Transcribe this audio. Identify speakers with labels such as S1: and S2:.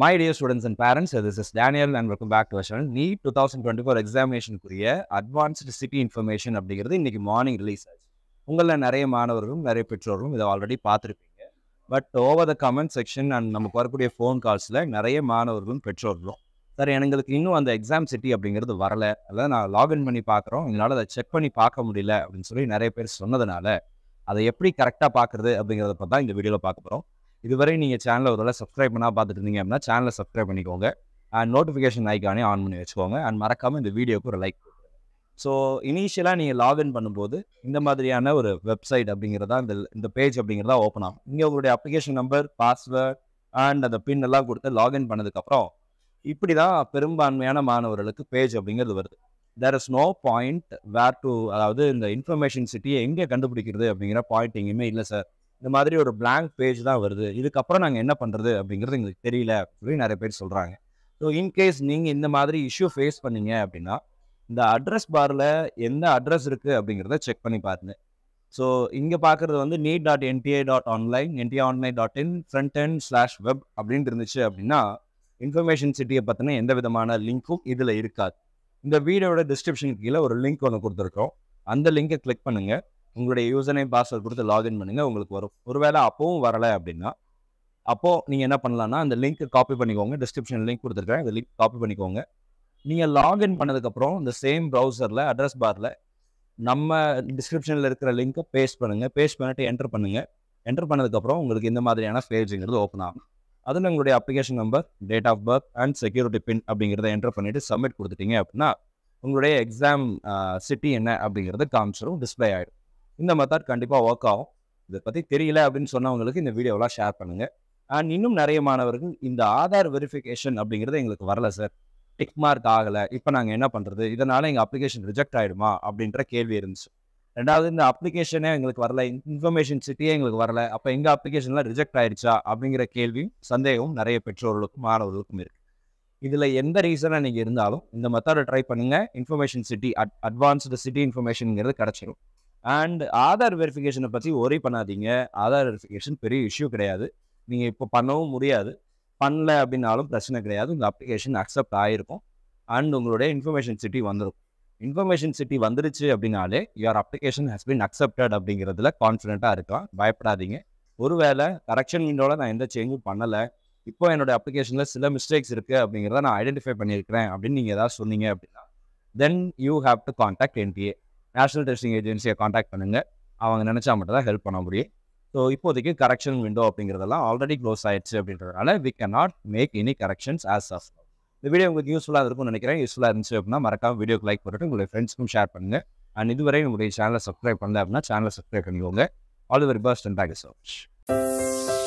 S1: My dear students and parents, this is Daniel and welcome back to our channel. NEET 2024 examination-குரிய advanced city information அப்படிங்கிறது இன்னைக்கு morning release ஆச்சு. உங்கள நிறைய மாணவர்களும் நிறைய பெற்றோர்களும் இதை ஆல்ரெடி பார்த்துருப்பீங்க. But over the comment section and நமக்கு வரக்கூடிய ஃபோன் கால்ஸில் நிறைய மாணவர்களும் பெற்றோர்களும் சார் எங்களுக்கு இன்னும் அந்த எக்ஸாம் சிட்டி அப்படிங்கிறது வரல, அதாவது நான் லாகின் பண்ணி பார்க்குறோம், எங்களால் அதை செக் பண்ணி பார்க்க முடியல அப்படின்னு சொல்லி நிறைய பேர் சொன்னதுனால அதை எப்படி கரெக்டாக பார்க்குறது அப்படிங்கிறத பற்றி தான் இந்த வீடியோவில் பார்க்க போகிறோம். இதுவரை நீங்கள் சேனலை ஒரு வேளை சப்ஸ்கிரைப் பண்ணால் பார்த்துட்டு இருந்தீங்க அப்படின்னா சேனலை சப்ஸ்கிரைப் பண்ணிக்கோங்க அண்ட் நோட்டிஃபிகேஷன் ஐக்கானே ஆன் பண்ணி வச்சுக்கோங்க அண்ட் மறக்காமல் இந்த வீடியோக்கு ஒரு லைக் கொடுங்க. ஸோ இனிஷியலாக நீங்கள் லாகின் பண்ணும்போது இந்த மாதிரியான ஒரு வெப்சைட் அப்படிங்கிறதா இந்த பேஜ் அப்படிங்கிறதா ஓப்பன் ஆகும். இங்கே உங்களுடைய அப்ளிகேஷன் நம்பர், பாஸ்வேர்ட் அண்ட் அந்த பின் எல்லாம் கொடுத்து லாகின் பண்ணதுக்கப்புறம் இப்படி தான் பெரும்பான்மையான மாணவர்களுக்கு பேஜ் அப்படிங்கிறது வருது. There is no point where to, அதாவது இந்த இன்ஃபர்மேஷன் சிட்டியை எங்கே கண்டுபிடிக்கிறது அப்படிங்கிற பாயிண்ட் எங்கேயுமே இல்லை சார். இந்த மாதிரி ஒரு பிளாங்க் பேஜ் தான் வருது, இதுக்கப்புறம் நாங்கள் என்ன பண்ணுறது அப்படிங்கிறது எங்களுக்கு தெரியல சொல்லி நிறைய பேர் சொல்கிறாங்க. ஸோ இன்கேஸ் நீங்கள் இந்த மாதிரி இஷ்யூ ஃபேஸ் பண்ணீங்க அப்படின்னா இந்த அட்ரஸ் பாரில் எந்த அட்ரஸ் இருக்குது அப்படிங்கிறத செக் பண்ணி பாருங்க. ஸோ இங்கே பார்க்குறது வந்து neet.nta.online, ntaonline.in front-end/web அப்படின்ட்டு இருந்துச்சு அப்படின்னா இன்ஃபர்மேஷன் சிட்டியை பற்றின எந்த விதமான லிங்க்கும் இதில் இருக்காது. இந்த வீடியோட டிஸ்கிரிப்ஷனுக்கு கீழே ஒரு லிங்க் ஒன்று கொடுத்துருக்கோம். அந்த லிங்கை கிளிக் பண்ணுங்கள், உங்களுடைய யூசர் நேம் பாஸ்வேர்ட் கொடுத்து லாகின் பண்ணுங்கள், உங்களுக்கு வரும். ஒருவேளை அப்போவும் வரலை அப்படின்னா அப்போது நீங்கள் என்ன பண்ணலான்னா அந்த லிங்க்கை காப்பி பண்ணிக்கோங்க. டிஸ்கிரிப்ஷன் லிங்க் கொடுத்துருக்கேன், இந்த லிங்க் காப்பி பண்ணிக்கோங்க. நீங்கள் லாகின் பண்ணதுக்கப்புறம் இந்த சேம் ப்ரௌசரில் அட்ரஸ் பாரில் நம்ம டிஸ்கிரிப்ஷனில் இருக்கிற லிங்க்கை பேஸ்ட் பண்ணுங்கள். பேஸ்ட் பண்ணிட்டு என்டர் பண்ணுங்கள். என்டர் பண்ணதுக்கப்புறம் உங்களுக்கு இந்த மாதிரியான பேஜுங்கிறது ஓப்பன் ஆகும். அதில் உங்களுடைய application number, date of birth and security pin அப்படிங்கிறத என்டர் பண்ணிவிட்டு சப்மிட் கொடுத்துட்டீங்க அப்படின்னா உங்களுடைய எக்ஸாம் சிட்டி என்ன அப்படிங்கிறது காமிச்சிடும், டிஸ்பிளே ஆகிடும். இந்த மெத்தட் கண்டிப்பாக ஒர்க் ஆகும். இதை பற்றி தெரியல அப்படின்னு சொன்னவங்களுக்கு இந்த வீடியோவெலாம் ஷேர் பண்ணுங்கள். அண்ட் இன்னும் நிறைய மாணவர்கள் இந்த ஆதார் வெரிஃபிகேஷன் அப்படிங்கிறது எங்களுக்கு வரல சார், டிக் மார்க் ஆகலை, இப்போ நாங்கள் என்ன பண்ணுறது, இதனால் எங்கள் அப்ளிகேஷன் ரிஜெக்ட் ஆகிடுமா அப்படின்ற கேள்வி இருந்துச்சு. ரெண்டாவது, இந்த அப்ளிகேஷனே எங்களுக்கு வரல, இன்ஃபர்மேஷன் சிட்டியே எங்களுக்கு வரல, அப்போ எங்கள் அப்ளிகேஷன்லாம் ரிஜெக்ட் ஆகிடுச்சா அப்படிங்கிற கேள்வியும் சந்தேகமும் நிறைய பெற்றோர்களுக்கும் மாணவர்களுக்கும் இருக்குது. இதில் எந்த ரீசனாக நீங்கள் இருந்தாலும் இந்த மெத்தடை ட்ரை பண்ணுங்கள். இன்ஃபர்மேஷன் சிட்டி அட்வான்ஸ்டு சிட்டி இன்ஃபர்மேஷனுங்கிறது கிடச்சிடும். அண்ட் ஆதார் வெரிஃபிகேஷனை பற்றி ஒரி பண்ணாதீங்க. ஆதார் வெரிஃபிகேஷன் பெரிய இஷ்யூ கிடையாது, நீங்கள் இப்போ பண்ணவும் முடியாது. பண்ணல அப்படின்னாலும் பிரச்சனை கிடையாது, உங்கள் அப்ளிகேஷன் அக்செப்ட் ஆகிருக்கும் அண்ட் உங்களுடைய இன்ஃபர்மேஷன் சிட்டி வந்துடும். இன்ஃபர்மேஷன் சிட்டி வந்துருச்சு அப்படின்னாலே your application has been accepted அப்படிங்கிறதுல கான்ஃபிடென்ட்டாக இருக்கலாம், பயப்படாதீங்க. ஒருவேளை கரெக்ஷன் விண்டோவில் நான் எந்த சேஞ்சும் பண்ணலை, இப்போ என்னோட அப்ளிகேஷனில் சில மிஸ்டேக்ஸ் இருக்குது அப்படிங்கிறத நான் ஐடென்டிஃபை பண்ணியிருக்கிறேன் அப்படின்னு நீங்கள் ஏதாவது சொன்னீங்க அப்படின்னா then you have to contact NTA, national testing ஏஜென்சியை கான்டாக்ட் பண்ணுங்கள். அவங்க நினச்சா மட்டும் தான் ஹெல்ப் பண்ண முடியும். ஸோ இப்போதைக்கு கரெக்ஷன் விண்டோ அப்படிங்கிறதெல்லாம் ஆல்ரெடி க்ளோஸ் ஆயிடுச்சு அப்படின்றதுனால we can not make any corrections as of. இந்த வீடியோ உங்களுக்கு யூஸ்ஃபுல்லாக இருக்கும்னு நினைக்கிறேன். யூஸ்ஃபுல்லாக இருந்துச்சு அப்படின்னா மறக்காம வீடியோக்கு லைக் பண்ணிட்டு உங்களுடைய ஃப்ரெண்ட்ஸ்க்கும் ஷேர் பண்ணுங்கள். அண்ட் இதுவரை உங்களுடைய சேனலை சப்ஸ்கிரைப் பண்ணல அப்படின்னா சேனலை சப்ஸ்கிரைப் பண்ணிக்கோங்க. All the very best and thank you so much.